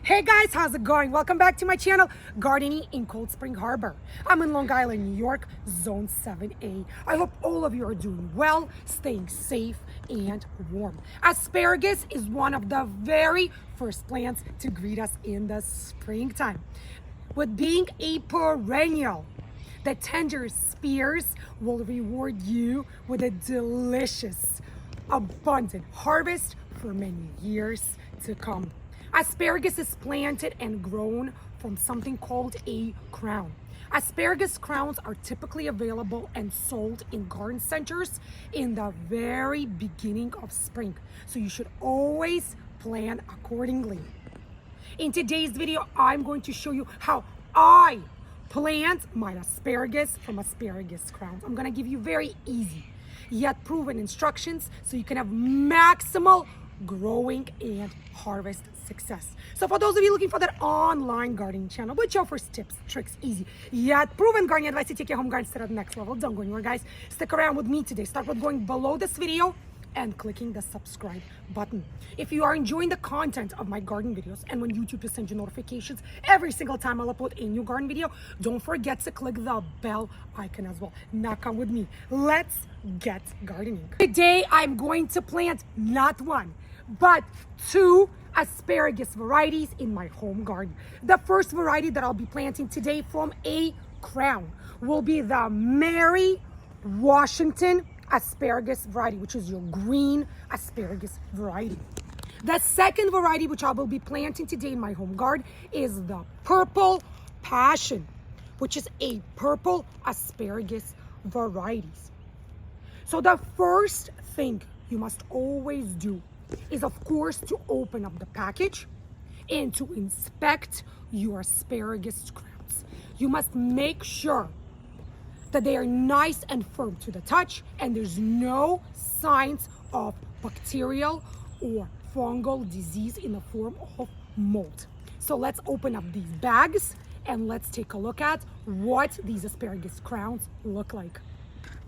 Hey guys, how's it going? Welcome back to my channel, Gardening in Cold Spring Harbor. I'm in Long Island, New York, Zone 7A. I hope all of you are doing well, staying safe and warm. Asparagus is one of the very first plants to greet us in the springtime. With being a perennial, the tender spears will reward you with a delicious, abundant harvest for many years to come. Asparagus is planted and grown from something called a crown. Asparagus crowns are typically available and sold in garden centers in the very beginning of spring, so you should always plan accordingly. In today's video, I'm going to show you how I plant my asparagus from asparagus crowns. I'm going to give you very easy yet proven instructions so you can have maximal growing and harvest success. So for those of you looking for that online gardening channel with your first tips, tricks, easy yet proven gardening advice to take your home garden to the next level, don't go anywhere, guys. Stick around with me today. Start with going below this video and clicking the subscribe button. If you are enjoying the content of my garden videos and when YouTube will send you notifications every single time I'll upload a new garden video, don't forget to click the bell icon as well. Now come with me. Let's get gardening. Today I'm going to plant not one, but two asparagus varieties in my home garden. The first variety that I'll be planting today from a crown will be the Mary Washington asparagus variety, which is your green asparagus variety. The second variety which I will be planting today in my home garden is the purple passion, which is a purple asparagus varieties. So the first thing you must always do is, of course, to open up the package and to inspect your asparagus crowns. You must make sure that they are nice and firm to the touch and there's no signs of bacterial or fungal disease in the form of mold. So let's open up these bags and let's take a look at what these asparagus crowns look like.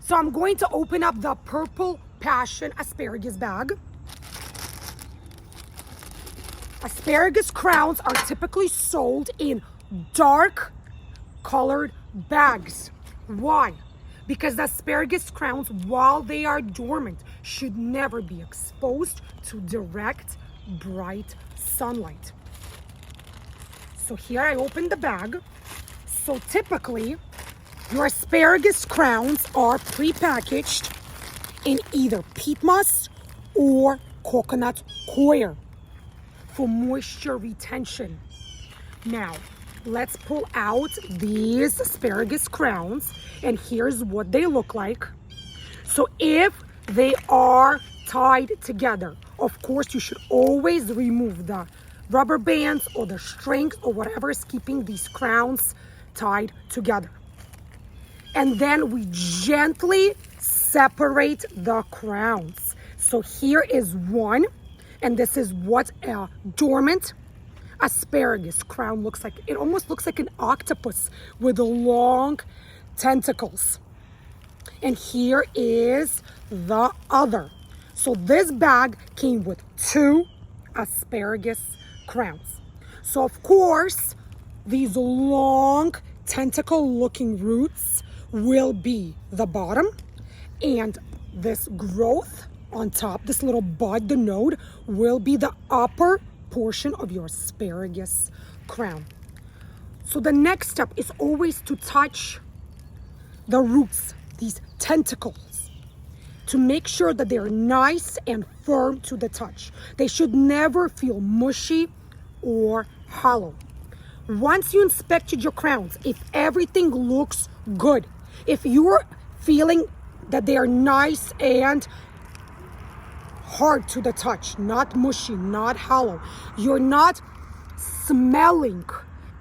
So I'm going to open up the purple passion asparagus bag. Asparagus crowns are typically sold in dark colored bags. Why? Because the asparagus crowns, while they are dormant, should never be exposed to direct, bright sunlight. So here I open the bag. So typically, your asparagus crowns are pre-packaged in either peat moss or coconut coir for moisture retention. Now, let's pull out these asparagus crowns and here's what they look like. So if they are tied together, of course you should always remove the rubber bands or the strings or whatever is keeping these crowns tied together. And then we gently separate the crowns. So here is one, and this is what a dormant asparagus crown looks like. It almost looks like an octopus with long tentacles. And here is the other. So this bag came with two asparagus crowns. So of course, these long tentacle looking roots will be the bottom, and this growth on top, this little bud, the node, will be the upper portion of your asparagus crown. So the next step is always to touch the roots, these tentacles, to make sure that they're nice and firm to the touch. They should never feel mushy or hollow. Once you inspected your crowns, if everything looks good, if you're feeling that they are nice and hard to the touch, not mushy, not hollow, you're not smelling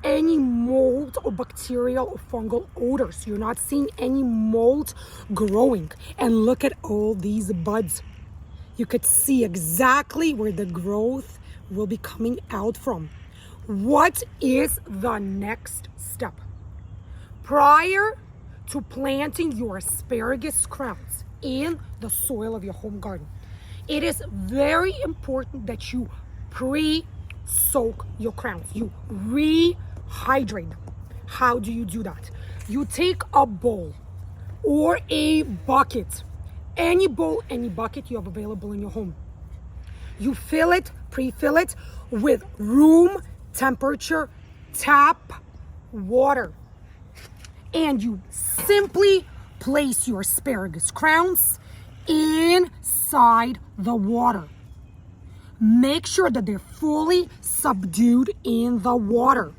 any mold or bacterial or fungal odors, you're not seeing any mold growing, and look at all these buds. You could see exactly where the growth will be coming out from. What is the next step? Prior to planting your asparagus crowns in the soil of your home garden, it is very important that you soak your crowns. You rehydrate them. How do you do that? You take a bowl or a bucket, any bowl, any bucket you have available in your home. You fill it, pre-fill it with room temperature tap water. And you simply place your asparagus crowns inside the water. Make sure that they're fully subdued in the water.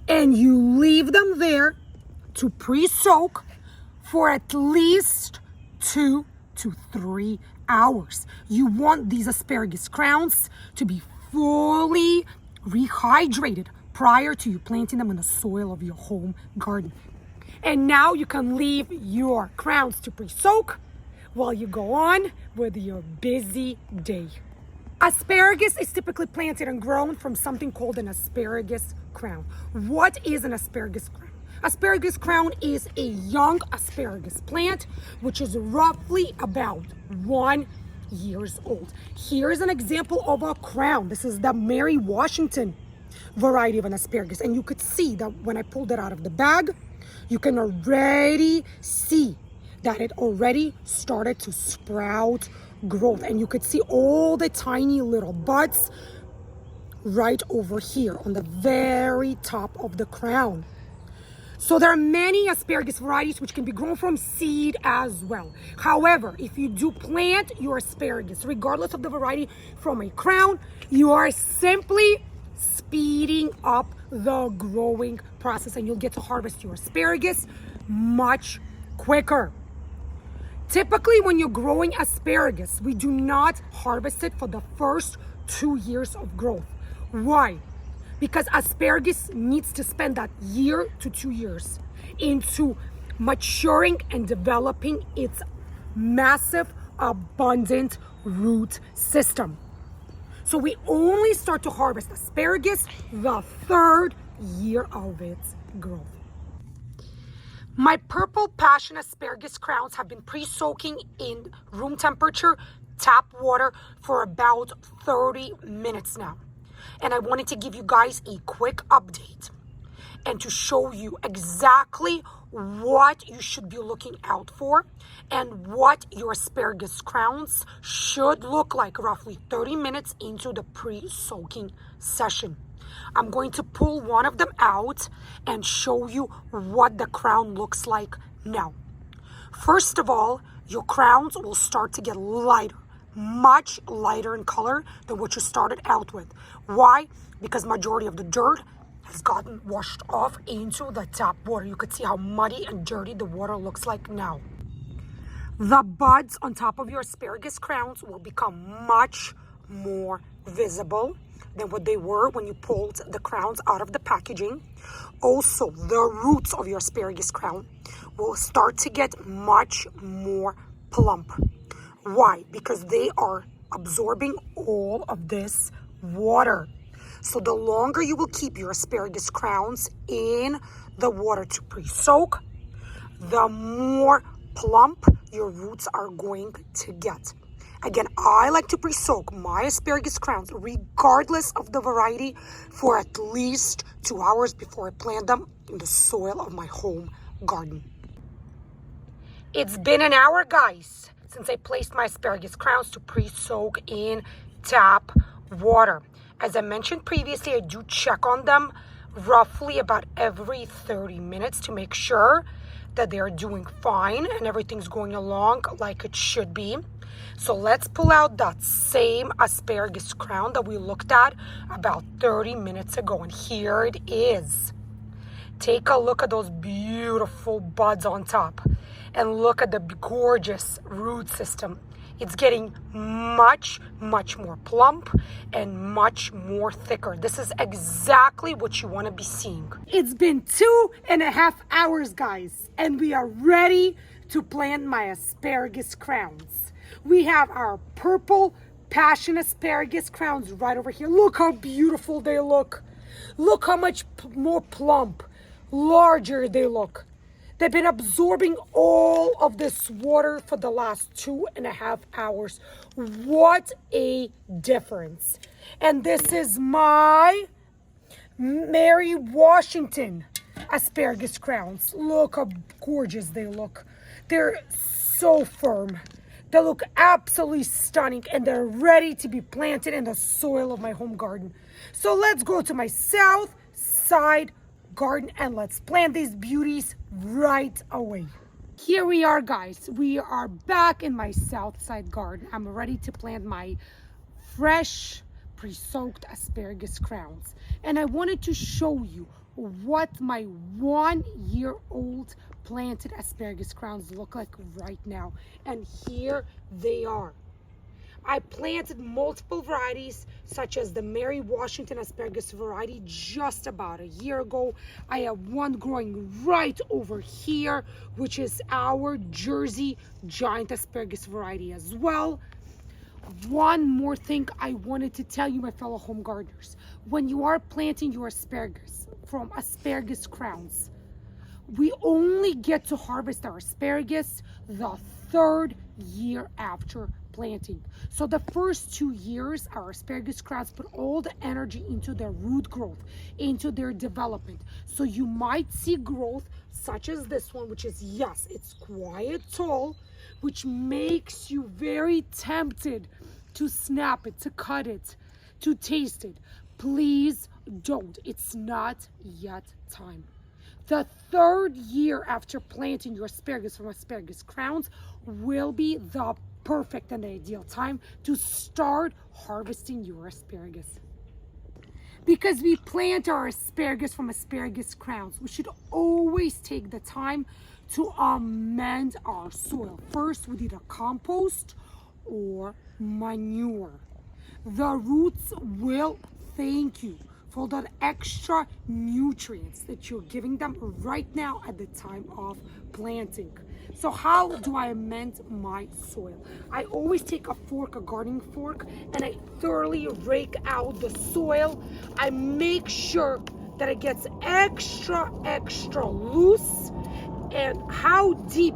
And you leave them there to pre-soak for at least 2 to 3 hours. You want these asparagus crowns to be fully rehydrated prior to you planting them in the soil of your home garden. And now you can leave your crowns to pre-soak while you go on with your busy day. Asparagus is typically planted and grown from something called an asparagus crown. What is an asparagus crown? Asparagus crown is a young asparagus plant, which is roughly about 1 year old. Here's an example of a crown. This is the Mary Washington variety of an asparagus. And you could see that when I pulled it out of the bag, you can already see that it already started to sprout growth. And you could see all the tiny little buds right over here on the very top of the crown. So there are many asparagus varieties which can be grown from seed as well. However, if you do plant your asparagus, regardless of the variety, from a crown, you are simply speeding up the growing process and you'll get to harvest your asparagus much quicker. Typically, when you're growing asparagus, we do not harvest it for the first 2 years of growth. Why? Because asparagus needs to spend that 1 to 2 years into maturing and developing its massive, abundant root system. So we only start to harvest asparagus the 3rd year of its growth. My purple passion asparagus crowns have been pre-soaking in room temperature tap water for about 30 minutes now. And I wanted to give you guys a quick update and to show you exactly what you should be looking out for and what your asparagus crowns should look like roughly 30 minutes into the pre-soaking session. I'm going to pull one of them out and show you what the crown looks like now. First of all, your crowns will start to get lighter, much lighter in color than what you started out with. Why? Because majority of the dirt has gotten washed off into the tap water. You could see how muddy and dirty the water looks like now. The buds on top of your asparagus crowns will become much more visible than what they were when you pulled the crowns out of the packaging. Also, the roots of your asparagus crown will start to get much more plump. Why? Because they are absorbing all of this water. So the longer you will keep your asparagus crowns in the water to pre-soak, the more plump your roots are going to get. Again, I like to pre-soak my asparagus crowns, regardless of the variety, for at least 2 hours before I plant them in the soil of my home garden. It's been an hour, guys, since I placed my asparagus crowns to pre-soak in tap water. As I mentioned previously, I do check on them roughly about every 30 minutes to make sure that they're doing fine and everything's going along like it should be. So let's pull out that same asparagus crown that we looked at about 30 minutes ago. And here it is. Take a look at those beautiful buds on top. And look at the gorgeous root system. It's getting much, much more plump and much more thicker. This is exactly what you want to be seeing. It's been 2.5 hours, guys, and we are ready to plant my asparagus crowns. We have our purple passion asparagus crowns right over here. Look how beautiful they look. Look how much more plump, larger they look. They've been absorbing all of this water for the last 2.5 hours. What a difference. And this is my Mary Washington asparagus crowns. Look how gorgeous they look. They're so firm. They look absolutely stunning, and they're ready to be planted in the soil of my home garden. So let's go to my south side garden and let's plant these beauties right away. Here we are, guys. We are back in my south side garden. I'm ready to plant my fresh pre-soaked asparagus crowns, and I wanted to show you what my 1-year-old planted asparagus crowns look like right now. And here they are. I planted multiple varieties, such as the Mary Washington asparagus variety, just about a year ago. I have one growing right over here, which is our Jersey giant asparagus variety as well. One more thing I wanted to tell you, my fellow home gardeners. When you are planting your asparagus from asparagus crowns, we only get to harvest our asparagus the 3rd year after planting. So the first 2 years, our asparagus crowns put all the energy into their root growth, into their development. So you might see growth such as this one, which is, yes, it's quite tall, which makes you very tempted to snap it, to cut it, to taste it. Please don't. It's not yet time. The 3rd year after planting your asparagus from asparagus crowns will be the perfect and the ideal time to start harvesting your asparagus. Because we plant our asparagus from asparagus crowns, we should always take the time to amend our soil. First, with either compost or manure. The roots will thank you for the extra nutrients that you're giving them right now at the time of planting. So how do I amend my soil? I always take a fork, a gardening fork, and I thoroughly rake out the soil. I make sure that it gets extra loose. And how deep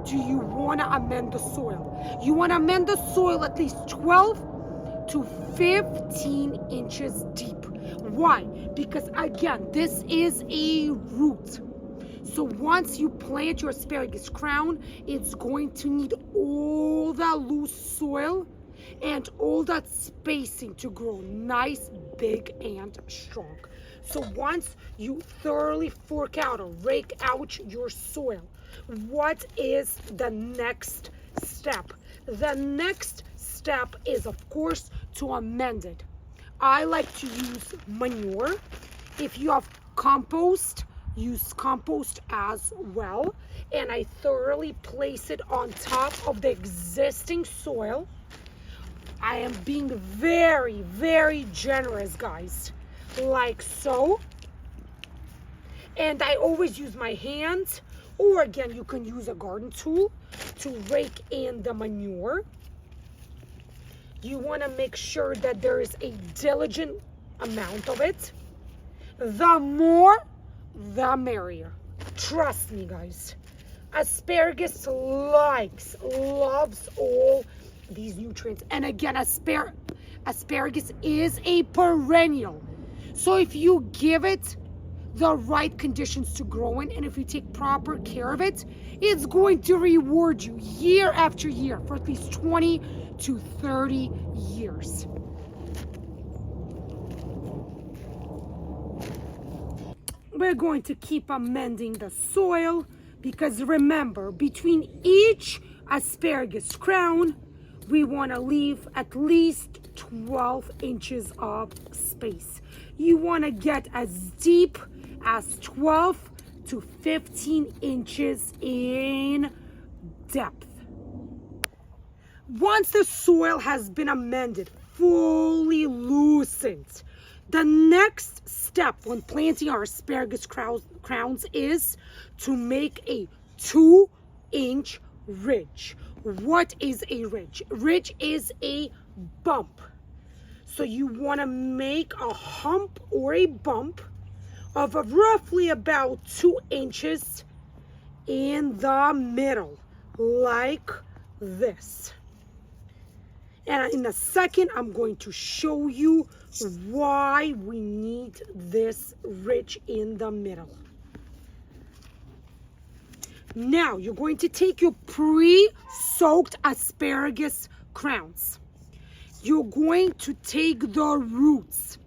do you want to amend the soil? You want to amend the soil at least 12 to 15 inches deep. Why? Because again, this is a root. So once you plant your asparagus crown, it's going to need all that loose soil and all that spacing to grow nice, big, and strong. So once you thoroughly fork out or rake out your soil, what is the next step? The next step is, of course, to amend it. I like to use manure. If you have compost, use compost as well. And I thoroughly place it on top of the existing soil. I am being very, very generous, guys, like so. And I always use my hands, or again, you can use a garden tool to rake in the manure. You want to make sure that there is a diligent amount of it. The more, the merrier. Trust me, guys. Asparagus loves all these nutrients. And again, asparagus is a perennial. So if you give it the right conditions to grow in, and if you take proper care of it, it's going to reward you year after year for at least 20 to 30 years. We're going to keep amending the soil, because remember, between each asparagus crown, we want to leave at least 12 inches of space. You want to get as deep as 12 to 15 inches in depth. Once the soil has been amended, fully loosened, the next step when planting our asparagus crowns is to make a 2-inch ridge. What is a ridge? Ridge is a bump. So you want to make a hump or a bump of roughly about 2 inches in the middle, like this. And in a second, I'm going to show you why we need this ridge in the middle. Now, you're going to take your pre-soaked asparagus crowns. You're going to take the roots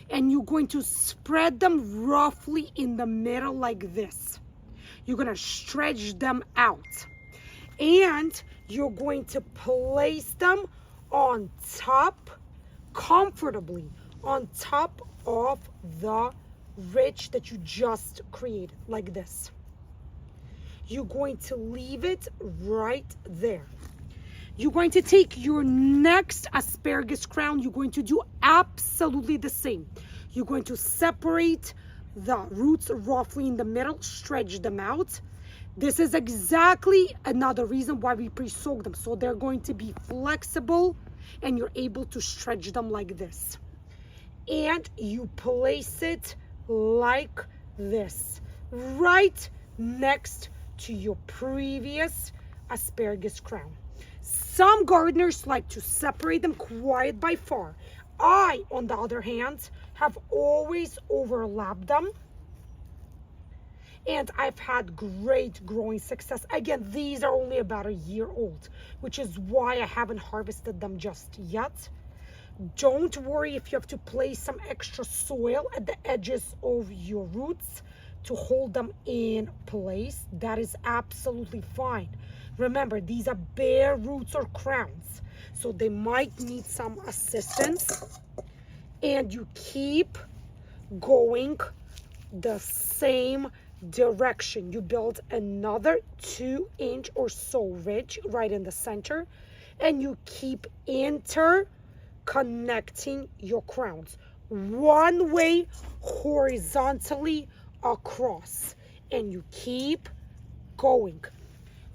and you're going to spread them roughly in the middle like this. You're going to stretch them out. And you're going to place them on top, comfortably, on top of the ridge that you just created, like this. You're going to leave it right there. You're going to take your next asparagus crown. You're going to do absolutely the same. You're going to separate the roots roughly in the middle, stretch them out. This is exactly another reason why we pre-soak them. So they're going to be flexible and you're able to stretch them like this. And you place it like this, right next to your previous asparagus crown. Some gardeners like to separate them quite by far. I, on the other hand, have always overlapped them. And I've had great growing success. Again, these are only about a year old, which is why I haven't harvested them just yet. Don't worry if you have to place some extra soil at the edges of your roots to hold them in place. That is absolutely fine. Remember, these are bare roots or crowns, so they might need some assistance. And you keep going the same direction. You build another 2-inch or so ridge right in the center, and you keep interconnecting your crowns one way horizontally across, and you keep going.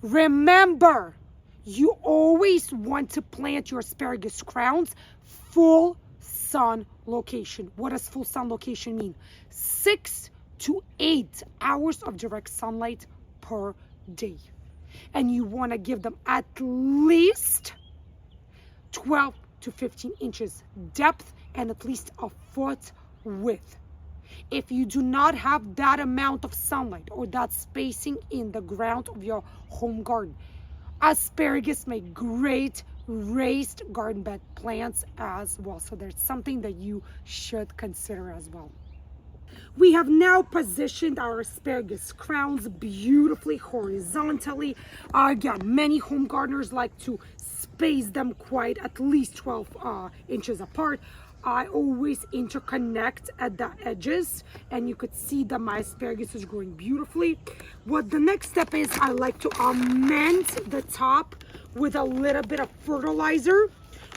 Remember, you always want to plant your asparagus crowns full sun location. What does full sun location mean? 6 to 8 hours of direct sunlight per day. And you want to give them at least 12 to 15 inches depth and at least a foot width. If you do not have that amount of sunlight or that spacing in the ground of your home garden, asparagus make great raised garden bed plants as well. So there's something that you should consider as well. We have now positioned our asparagus crowns beautifully horizontally. Again, many home gardeners like to space them quite at least 12 inches apart. I always interconnect at the edges, and you could see that my asparagus is growing beautifully. What the next step is, I like to amend the top with a little bit of fertilizer.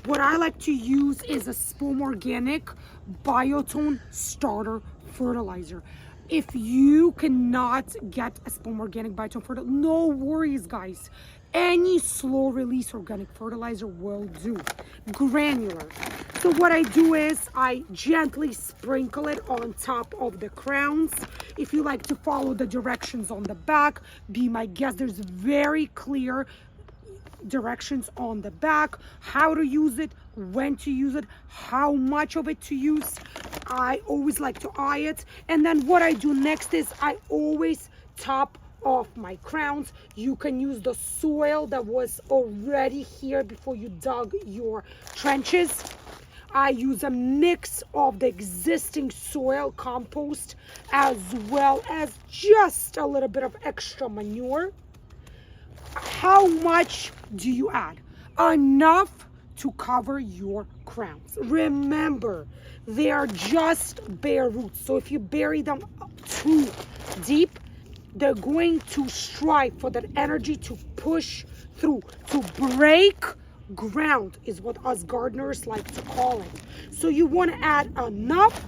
What I like to use is a Spoon Organic Biotone Starter Fertilizer. If you cannot get a Spoon Organic Biotone Fertilizer, no worries, guys. Any slow release organic fertilizer will do. Granular. So what I do is I gently sprinkle it on top of the crowns. If you like to follow the directions on the back, be my guest. There's very clear directions on the back, how to use it, when to use it, how much of it to use. I always like to eye it. And then what I do next is I always top off my crowns. You can use the soil that was already here before you dug your trenches. I use a mix of the existing soil compost as well as just a little bit of extra manure. How much do you add? Enough to cover your crowns. Remember, they are just bare roots. So if you bury them too deep, they're going to strive for that energy to push through, to break ground is what us gardeners like to call it. So you want to add enough,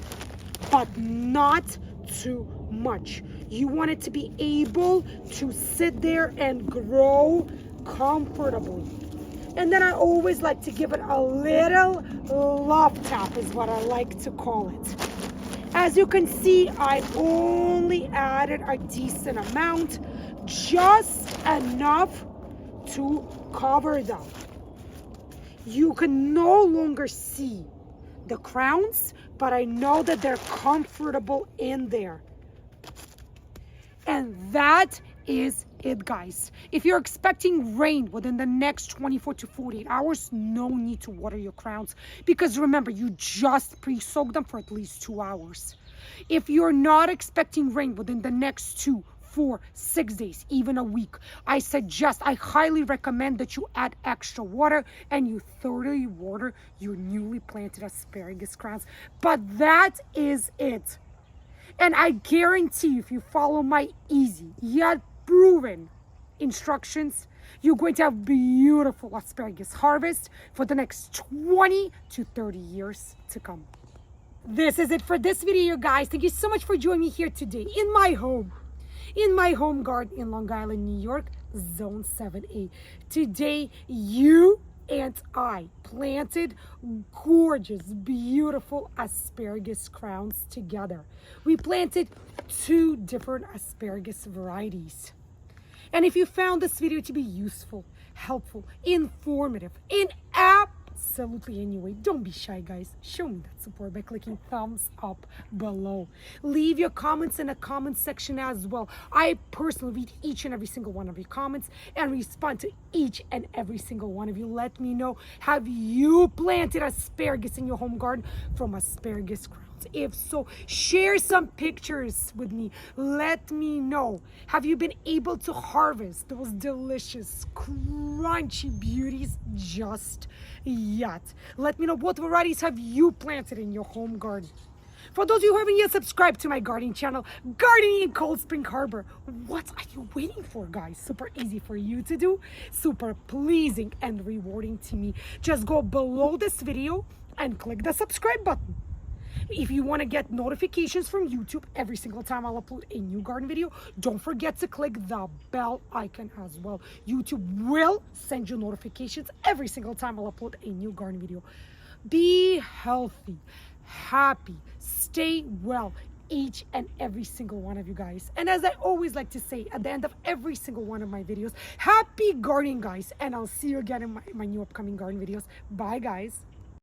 but not too much. You want it to be able to sit there and grow comfortably. And then I always like to give it a little love tap is what I like to call it. As you can see, I only added a decent amount. just enough to cover them. You can no longer see the crowns, but I know that they're comfortable in there. And that is it, guys. If you're expecting rain within the next 24 to 48 hours, no need to water your crowns, because remember, you just pre-soak them for at least 2 hours. If you're not expecting rain within the next 2, 4, 6 days, even a week, I highly recommend that you add extra water and you thoroughly water your newly planted asparagus crowns. But that is it. And I guarantee you, if you follow my easy yet proven instructions, you're going to have beautiful asparagus harvest for the next 20 to 30 years to come. This is it for this video, guys. Thank you so much for joining me here today in my home garden in Long Island, New York, Zone 7A. Today, you and I planted gorgeous, beautiful asparagus crowns together. We planted 2 different asparagus varieties. And if you found this video to be useful, helpful, informative, in absolutely any way, don't be shy, guys. Show me that support by clicking thumbs up below. Leave your comments in the comment section as well. I personally read each and every single one of your comments and respond to each and every single one of you. Let me know, have you planted asparagus in your home garden from asparagus crowns? If so, share some pictures with me. Let me know, have you been able to harvest those delicious, crunchy beauties just yet? Let me know, what varieties have you planted in your home garden? For those of you who haven't yet subscribed to my gardening channel, Gardening in Cold Spring Harbor, what are you waiting for, guys? Super easy for you to do, super pleasing and rewarding to me. Just go below this video and click the subscribe button. If you want to get notifications from YouTube every single time I'll upload a new garden video, don't forget to click the bell icon as well. YouTube will send you notifications every single time I'll upload a new garden video. Be healthy, happy, stay well, each and every single one of you guys. And as I always like to say at the end of every single one of my videos, happy gardening, guys. And I'll see you again in my new upcoming garden videos. Bye, guys.